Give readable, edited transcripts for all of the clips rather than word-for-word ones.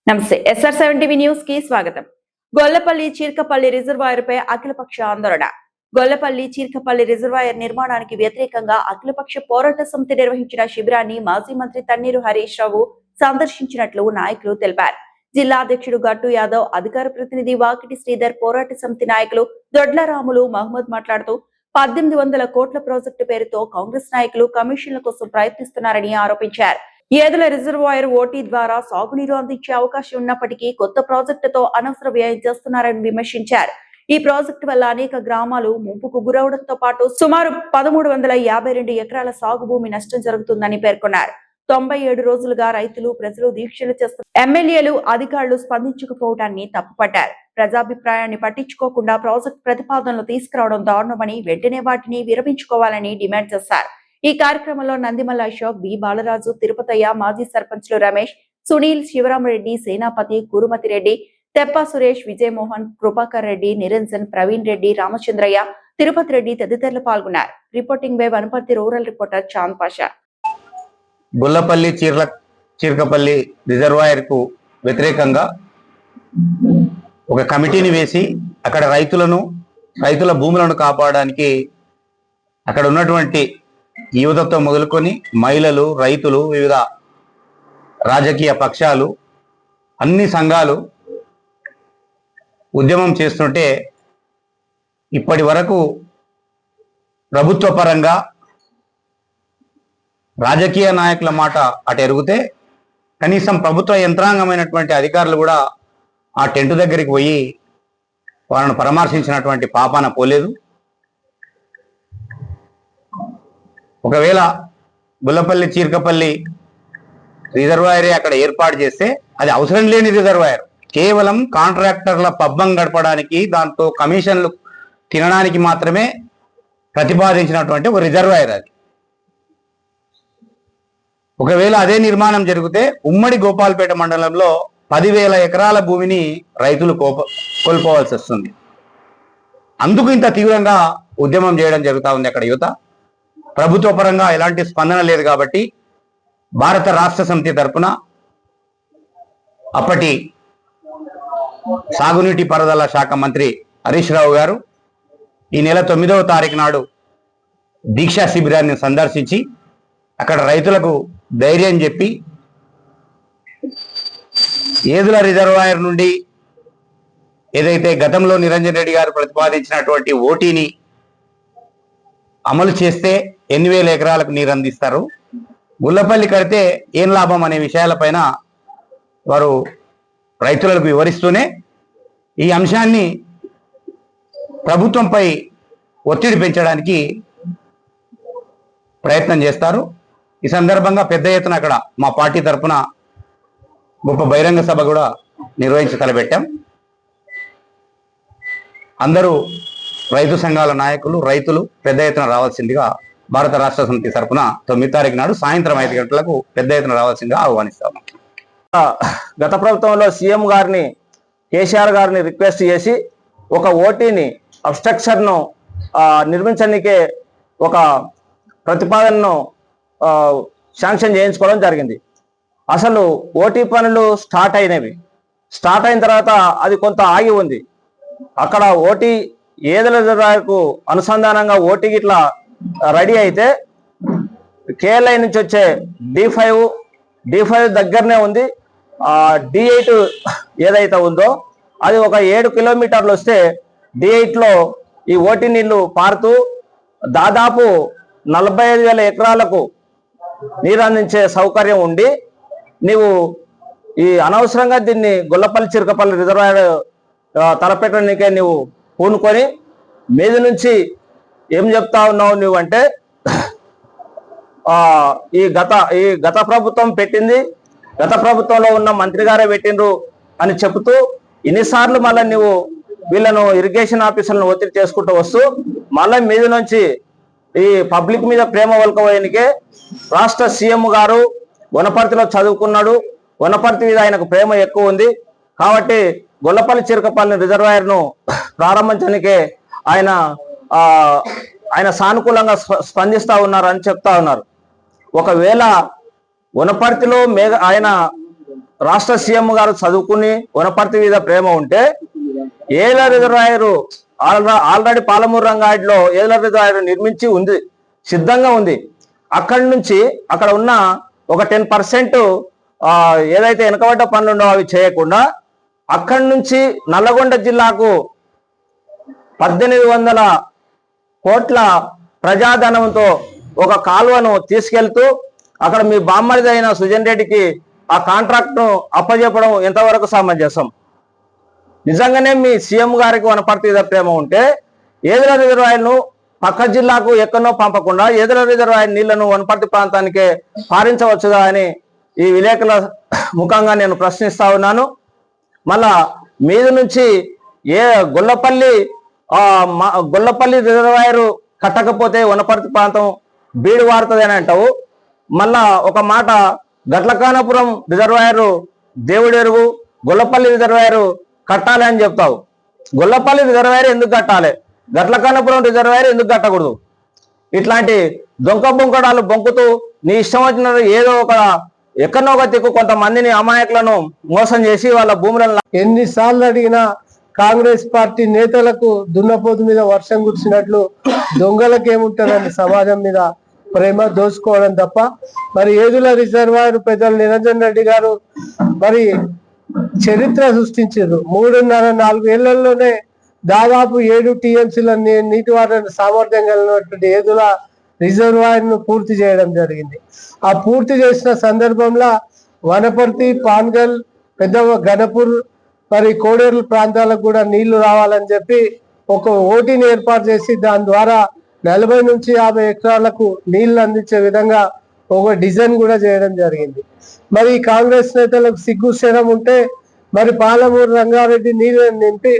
నమస్తే SR7 news కి స్వాగతం. గొల్లపల్లి చీర్కపల్లి రిజర్వాయర్ పై అఖిలపక్ష ఆందోళన. గొల్లపల్లి చీర్కపల్లి రిజర్వాయర్ నిర్మాణానికి వ్యతిరేకంగా అఖిలపక్ష పోరాట సమితి నిర్వహించిన శిబిరాన్ని మాజీ మంత్రి తన్నీరు హరీష్ రావు సందర్శించినట్లు నాయకులు తెలిపారు. జిల్లా అధ్యక్షుడు గట్టు యాదవ్, అధికార ప్రతినిధి వాకిటి శ్రీధర్, పోరాట సమితి నాయకులు దొడ్లరాములు మహమ్మద్ మాట్లాడుతూ 1800 కోట్ల ప్రాజెక్టు పేరుతో కాంగ్రెస్ నాయకులు కమిషన్ల కోసం ప్రయత్నిస్తున్నారని ఆరోపించారు. ఏదుల రిజర్వాయర్ ఓటీ ద్వారా సాగునీరు అందించే అవకాశం ఉన్నప్పటికీ కొత్త ప్రాజెక్టుతో అనవసర వ్యయం చేస్తున్నారని విమర్శించారు. ఈ ప్రాజెక్టు వల్ల అనేక గ్రామాలు ముంపుకు గురవడంతో పాటు సుమారు 1352 ఎకరాల సాగు భూమి నష్టం జరుగుతుందని పేర్కొన్నారు. 97 రోజులుగా రైతులు, ప్రజలు దీక్షలు చేస్తున్న ఎమ్మెల్యేలు, అధికారులు స్పందించకపోవడాన్ని తప్పుపట్టారు. ప్రజాభిప్రాయాన్ని పట్టించుకోకుండా ప్రాజెక్టు ప్రతిపాదనలు తీసుకురావడం దారుణమని, వెంటనే వాటిని విరమించుకోవాలని డిమాండ్ చేశారు. ఈ కార్యక్రమంలో నందిమల్ల అశోక్, బి బాలరాజు, తిరుపతయ్య, మాజీ సర్పంచ్లు రమేష్, సునీల్, శివరామరెడ్డి, సేనాపతి, కురుమతి రెడ్డి, తెప్ప సురేష్, విజయమోహన్, కృపాకర్ రెడ్డి, నిరంజన్, ప్రవీణ్ రెడ్డి, రామచంద్రయ్య, తిరుపతి రెడ్డి తదితరులు పాల్గొన్నారు. Reporting by Wanaparthy rural reporter Chand Pasha. Gollapalli Chirkapalli reservoir కు వ్యతిరేకంగా ఒక కమిటీని వేసి అక్కడ రైతుల భూములను కాపాడడానికి అక్కడ ఉన్నటువంటి యువతతో మొదలుకొని మహిళలు, రైతులు, వివిధ రాజకీయ పక్షాలు, అన్ని సంఘాలు ఉద్యమం చేస్తుంటే ఇప్పటి వరకు ప్రభుత్వ పరంగా రాజకీయ నాయకుల మాట అటు ఎరుగుతే కనీసం ప్రభుత్వ యంత్రాంగమైనటువంటి అధికారులు కూడా ఆ టెంట్ దగ్గరికి పోయి వాళ్ళను పరామర్శించినటువంటి పాపాన పోలేదు. ఒకవేళ గొల్లపల్లి చీర్కపల్లి రిజర్వాయరే అక్కడ ఏర్పాటు చేస్తే అది అవసరం లేని రిజర్వాయర్, కేవలం కాంట్రాక్టర్ల పబ్బం గడపడానికి, దాంతో కమిషన్లు తినడానికి మాత్రమే ప్రతిపాదించినటువంటి ఒక రిజర్వాయర్ అది. ఒకవేళ అదే నిర్మాణం జరిగితే ఉమ్మడి గోపాల్పేట మండలంలో 10,000 ఎకరాల భూమిని రైతులు కోల్పోవాల్సి వస్తుంది. అందుకు ఇంత తీవ్రంగా ఉద్యమం చేయడం జరుగుతూ ఉంది అక్కడ యువత. ప్రభుత్వ పరంగా ఎలాంటి స్పందన లేదు కాబట్టి భారత రాష్ట్ర సమితి తరఫున అప్పటి సాగునీటి పారుదల శాఖ మంత్రి హరీష్ రావు గారు ఈ నెల 9వ తారీఖు నాడు దీక్షా శిబిరాన్ని సందర్శించి అక్కడ రైతులకు ధైర్యం చెప్పి ఏదుల రిజర్వాయర్ నుండి ఏదైతే గతంలో నిరంజన్ రెడ్డి గారు ప్రతిపాదించినటువంటి ఓటీని అమలు చేస్తే 8,000 ఎకరాలకు నీరు అందిస్తారు, గుల్లపల్లి కడితే ఏం లాభం అనే విషయాలపైన వారు రైతులకు వివరిస్తూనే ఈ అంశాన్ని ప్రభుత్వంపై ఒత్తిడి పెంచడానికి ప్రయత్నం చేస్తారు. ఈ సందర్భంగా పెద్ద ఎత్తున అక్కడ మా పార్టీ తరఫున గొప్ప బహిరంగ సభ కూడా నిర్వహించి తలపెట్టాం. అందరూ రైతు సంఘాల నాయకులు, రైతులు పెద్ద ఎత్తున రావాల్సిందిగా భారత రాష్ట్ర సమితి తరఫున 9వ తారీఖు నాడు సాయంత్రం 5 గంటలకు పెద్ద ఎత్తున రావాల్సిందిగా ఆహ్వానిస్తాము. గత ప్రభుత్వంలో సీఎం గారిని, కేసీఆర్ గారిని రిక్వెస్ట్ చేసి ఒక ఓటీని అబ్స్ట్రక్చర్ను నిర్మించడానికే ఒక ప్రతిపాదనను శాంక్షన్ చేయించుకోవడం జరిగింది. అసలు ఓటీ పనులు స్టార్ట్ అయినవి. స్టార్ట్ అయిన తర్వాత అది కొంత ఆగి ఉంది. అక్కడ ఓటీ ఏదుల రిజర్వాయర్కు అనుసంధానంగా ఓటీ ఇట్లా రెడీ అయితే కేఎల్ఐ నుంచి వచ్చే D5 దగ్గరనే ఉంది. D8 ఏదైతే ఉందో అది ఒక 7 కిలోమీటర్లు వస్తే D8లో ఈ ఓటీ నీళ్లు పారుతూ దాదాపు 45,000 ఎకరాలకు నీరు అందించే సౌకర్యం ఉండి నీవు ఈ అనవసరంగా దీన్ని గొల్లపల్లి చీర్కపల్లి రిజర్వాయర్ తలపెట్టడానికే నువ్వు పూనుకొని మీద నుంచి ఏం చెప్తా ఉన్నావు నువ్వు అంటే ఈ గత ప్రభుత్వం పెట్టింది, గత ప్రభుత్వంలో ఉన్న మంత్రి గారే పెట్టిండ్రు అని చెబుతూ ఇన్నిసార్లు మళ్ళీ నువ్వు వీళ్ళను ఇరిగేషన్ ఆఫీసర్లను ఒత్తిడి చేసుకుంటూ వస్తూ మళ్ళీ మీద నుంచి ఈ పబ్లిక్ మీద ప్రేమ వల్కవేయనికే రాష్ట్ర సీఎం గారు వనపర్తిలో చదువుకున్నాడు, వనపర్తి మీద ఆయనకు ప్రేమ ఎక్కువ ఉంది కాబట్టి గొల్లపల్లి చీర్కపల్లి రిజర్వాయర్ను ప్రారంభించడానికే ఆయన సానుకూలంగా స్పందిస్తూ ఉన్నారు అని చెప్తా ఉన్నారు. ఒకవేళ వనపర్తిలో ఆయన రాష్ట్ర సీఎం గారు చదువుకుని వనపర్తి మీద ప్రేమ ఉంటే ఏల రిజర్వాయర్ ఆల్రెడీ పాలమూరు రంగాడిలో ఏల రిజర్వాయర్ నిర్మించి ఉంది, సిద్ధంగా ఉంది. అక్కడి నుంచి అక్కడ ఉన్న ఒక 10% ఏదైతే వెనకబడ్డ పనులు ఉండో అవి చేయకుండా అక్కడి నుంచి నల్లగొండ జిల్లాకు 1800 కోట్ల ప్రజాధనంతో ఒక కాలువను తీసుకెళ్తూ అక్కడ మీ బామ్మడిది అయిన సుజన్ రెడ్డికి ఆ కాంట్రాక్ట్ ను అప్పజెప్పడం ఎంతవరకు సమంజసం? నిజంగానే మీ సీఎం గారికి వనపర్తి మీద ప్రేమ ఉంటే ఏదుల రిజర్వాయర్ను పక్క జిల్లాకు ఎక్కడో పంపకుండా ఏదుల రిజర్వాయర్ నీళ్లను వనపర్తి ప్రాంతానికే పారించవచ్చుగా అని ఈ విలేకరుల ముఖంగా నేను ప్రశ్నిస్తా ఉన్నాను. మళ్ళా మీద నుంచి గొల్లపల్లి రిజర్వాయర్ కట్టకపోతే వనపర్తి ప్రాంతం బీడు వారుతుంది అని అంటావు. మళ్ళా ఒక మాట గట్లకానపురం రిజర్వాయర్ దేవుడెరుగు, గొల్లపల్లి రిజర్వాయర్ కట్టాలి అని చెప్తావు. గొల్లపల్లి రిజర్వాయర్ ఎందుకు కట్టాలి, గట్లకానపురం రిజర్వాయర్ ఎందుకు కట్టకూడదు? ఇట్లాంటి దొంక బొంకడాలు బొంకుతూ నీ ఇష్టం వచ్చిన ఏదో ఒక ఎక్కడో ఒక దిక్కు కొంతమందిని అమాయకులను మోసం చేసి వాళ్ళ భూములను ఎన్నిసార్లు అడిగినా కాంగ్రెస్ పార్టీ నేతలకు దున్నపోతు మీద వర్షం కురిసినట్లు దొంగలకు ఏముంటుందండి సమాజం మీద ప్రేమ దోచుకోవడం తప్ప. మరి ఏదుల రిజర్వాయర్ పెద్దలు నిరంజన్ రెడ్డి గారు మరి చరిత్ర సృష్టించారు. 3.5-4 ఏళ్లలోనే దాదాపు 7 TMCల నీటి వాటర్ సామర్థ్యం కలిగినటువంటి ఏదుల రిజర్వాయర్ ను పూర్తి చేయడం జరిగింది. ఆ పూర్తి చేసిన సందర్భంలో వనపర్తి, పాన్గల్, పెద్ద గణపూర్ మరి కోడేరు ప్రాంతాలకు కూడా నీళ్లు రావాలని చెప్పి ఒక ఓటీని ఏర్పాటు చేసి దాని ద్వారా 40 నుంచి 50 ఎకరాలకు నీళ్లు అందించే విధంగా ఒక డిజైన్ కూడా చేయడం జరిగింది. మరి కాంగ్రెస్ నేతలకు సిగ్గు శరం ఉంటే మరి పాలమూరు రంగారెడ్డి నీళ్ళని నింపి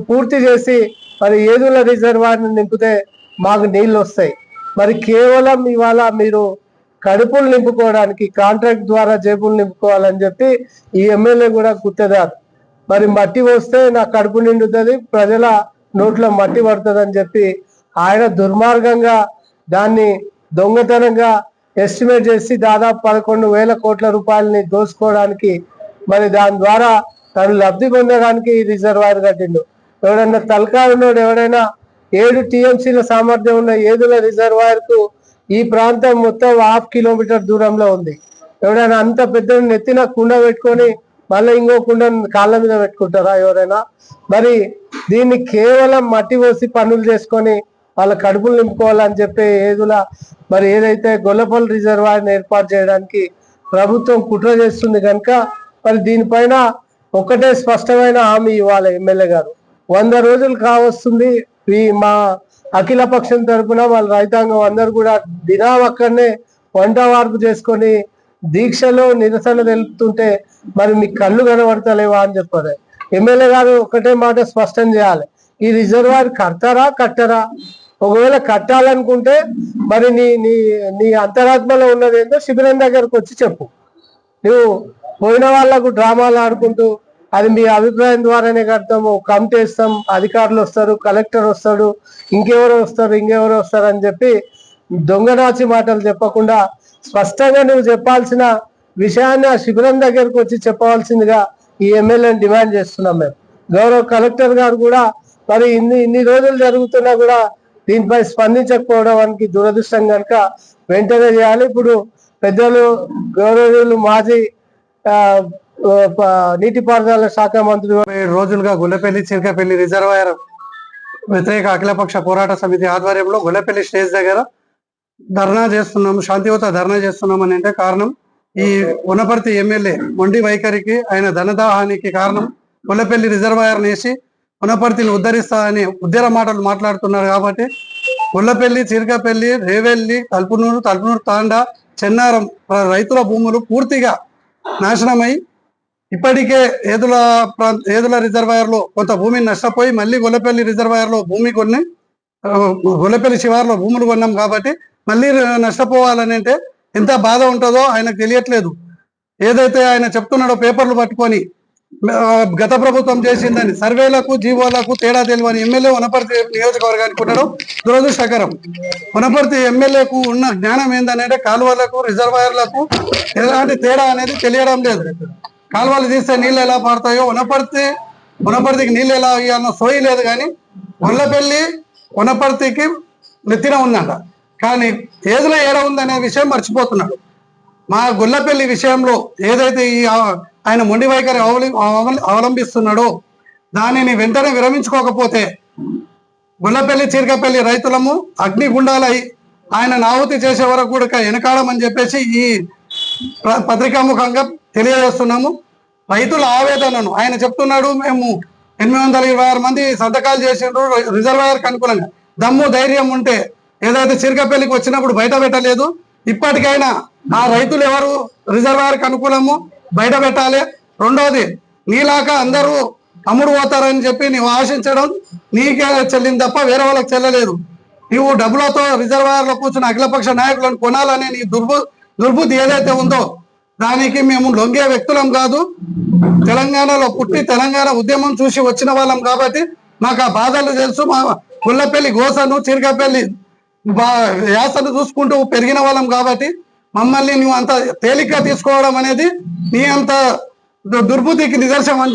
పూర్తి చేసి మరి ఏదుల రిజర్వాయర్ నింపితే మాకు నీళ్లు వస్తాయి. మరి కేవలం ఇవాళ మీరు కడుపులు నింపుకోవడానికి కాంట్రాక్ట్ ద్వారా జేబులు నింపుకోవాలని చెప్పి ఈ ఎమ్మెల్యే కూడా గుర్తెదారు. మరి మట్టి వస్తే నా కడుపు నిండుతుంది, ప్రజల నోట్లో మట్టి పడుతుంది అని చెప్పి ఆయన దుర్మార్గంగా దాన్ని దొంగతనంగా ఎస్టిమేట్ చేసి దాదాపు 11,000 కోట్ల రూపాయలని దోచుకోవడానికి మరి దాని ద్వారా తను లబ్ధి పొందడానికి ఈ రిజర్వాయర్ కట్టిండు. ఎవడైనా తలకాడున్నాడు, ఎవడైనా 7 TMCల సామర్థ్యం ఉన్న ఏదుల రిజర్వాయర్ కు ఈ ప్రాంతం మొత్తం 1/2 కిలోమీటర్ దూరంలో ఉంది. ఎవడైనా అంత పెద్ద నెత్తిన కుండ పెట్టుకొని మళ్ళీ ఇంకో కుండ కాళ్ళ మీద పెట్టుకుంటారా ఎవరైనా? మరి దీన్ని కేవలం మట్టి పోసి పనులు చేసుకొని వాళ్ళ కడుపులు నింపుకోవాలని చెప్పి ఏదుల మరి ఏదైతే గొల్లపల్లి రిజర్వాయర్ని ఏర్పాటు చేయడానికి ప్రభుత్వం కుట్ర చేస్తుంది కనుక మరి దీనిపైన ఒకటే స్పష్టమైన హామీ ఇవ్వాలి ఎమ్మెల్యే గారు. 100 రోజులు కావస్తుంది ఈ మా అఖిల పక్షం తరఫున వాళ్ళ రైతాంగం అందరూ కూడా దినం అక్కడనే వంట వార్పు చేసుకొని దీక్షలో నిరసన తెలుపుతుంటే మరి మీ కళ్ళు కనబడతలేవా అని చెప్పారు. ఎమ్మెల్యే గారు ఒకటే మాట స్పష్టం చేయాలి, ఈ రిజర్వాయర్ కడతారా కట్టరా? ఒకవేళ కట్టాలనుకుంటే మరి నీ నీ నీ అంతరాత్మలో ఉన్నది ఏందో శిబిరం దగ్గరకు వచ్చి చెప్పు. నువ్వు పోయిన వాళ్లకు డ్రామాలు ఆడుకుంటూ అది మీ అభిప్రాయం ద్వారానే కడతాము, కమిటీ ఇస్తాం, అధికారులు వస్తారు, కలెక్టర్ వస్తాడు, ఇంకెవరు వస్తారు అని చెప్పి దొంగనాచి మాటలు చెప్పకుండా స్పష్టంగా నువ్వు చెప్పాల్సిన విషయాన్ని ఆ శిబిరం దగ్గరకు వచ్చి చెప్పవలసిందిగా ఈ ఎమ్మెల్యేని డిమాండ్ చేస్తున్నాం మేము. గౌరవ కలెక్టర్ గారు కూడా మరి ఇన్ని రోజులు జరుగుతున్నా కూడా దీనిపై స్పందించకపోవడానికి దురదృష్టం కనుక వెంటనే చేయాలి. ఇప్పుడు పెద్దలు గౌరవనీయులు మాజీ నీటిపారుదల శాఖ మంత్రి 7 రోజులుగా గొల్లపల్లి చిరకపల్లి రిజర్వాయర్ వ్యతిరేక అఖిలపక్ష పోరాట సమితి ఆధ్వర్యంలో గొల్లపల్లి స్టేజ్ దగ్గర ధర్నా చేస్తున్నాము, శాంతియుత ధర్నా చేస్తున్నాం అని అంటే కారణం ఈ వనపర్తి ఎమ్మెల్యే మొండి వైఖరికి, ఆయన ధనదాహానికి కారణం గొల్లపల్లి రిజర్వాయర్ వేసి వనపర్తిని ఉద్ధరిస్తా అని ఉద్యర మాటలు మాట్లాడుతున్నారు. కాబట్టి గొల్లపల్లి, చిరకపల్లి, రేవెల్లి, తలుపునూరు తాండా, చెన్నారం రైతుల భూములు పూర్తిగా నాశనమై ఇప్పటికే ఏదుల రిజర్వాయర్ లో కొంత భూమిని నష్టపోయి మళ్ళీ గొల్లపల్లి రిజర్వాయర్ లో భూమి కొన్ని గొల్లపల్లి శివార్లో భూములు కొన్నాం. కాబట్టి మళ్ళీ నష్టపోవాలని అంటే ఎంత బాధ ఉంటుందో ఆయనకు తెలియట్లేదు. ఏదైతే ఆయన చెప్తున్నాడో పేపర్లు పట్టుకొని గత ప్రభుత్వం చేసిందని సర్వేలకు జీవోలకు తేడా తెలియని ఎమ్మెల్యే వనపర్తి నియోజకవర్గానికి ఉండడం దురదృష్టకరం. వనపర్తి ఎమ్మెల్యేకు ఉన్న జ్ఞానం ఏందనంటే కాలువలకు రిజర్వాయర్లకు ఎలాంటి తేడా అనేది తెలియడం లేదు. కాలువలు తీస్తే నీళ్ళు ఎలా పడతాయో వనపర్తికి నీళ్ళు ఎలా అన్న సోయి లేదు. కానీ గొల్లపల్లి వనపర్తికి నెత్తిన ఉందంట, కానీ ఏదులో ఏడ ఉందనే విషయం మర్చిపోతున్నాడు. మా గొల్లపల్లి విషయంలో ఏదైతే ఈ ఆయన మొండి వైఖరి అవలంబిస్తున్నాడో దానిని వెంటనే విరమించుకోకపోతే గొల్లపల్లి చీరకపల్లి రైతులము అగ్నిగుండాలై ఆయన నాహుతి చేసే వరకు కూడా వెనకాడమని చెప్పేసి ఈ పత్రికాముఖంగా తెలియజేస్తున్నాము. రైతుల ఆవేదనను ఆయన చెప్తున్నాడు, మేము 826 మంది సంతకాలు చేసిండ్రు రిజర్వాయర్కి అనుకూలంగా. దమ్ము ధైర్యం ఉంటే ఏదైతే చీరకపల్లికి వచ్చినప్పుడు బయట పెట్టలేదు, ఇప్పటికైనా ఆ రైతులు ఎవరు రిజర్వాయర్కి అనుకూలము బయట పెట్టాలి. రెండోది, నీలాక అందరూ అమ్ముడు పోతారని చెప్పి నువ్వు ఆశించడం నీకే చెల్లింది తప్ప వేరే వాళ్ళకి చెల్లలేదు. నువ్వు డబ్బులతో రిజర్వాయర్లో కూర్చున్న అఖిలపక్ష నాయకులను కొనాలనే నీ దుర్బుద్ధి ఏదైతే ఉందో దానికి మేము లొంగే వ్యక్తులం కాదు. తెలంగాణలో పుట్టి తెలంగాణ ఉద్యమం చూసి వచ్చిన వాళ్ళం కాబట్టి మాకు ఆ బాధలు తెలుసు. మా గొల్లపల్లి గోసను చీరకపల్లి యాసను చూసుకుంటూ పెరిగిన వాళ్ళం కాబట్టి మమ్మల్ని నువ్వు అంత తేలిగ్గా తీసుకోవడం అనేది నీ అంత దుర్బుద్ధికి నిదర్శనం అని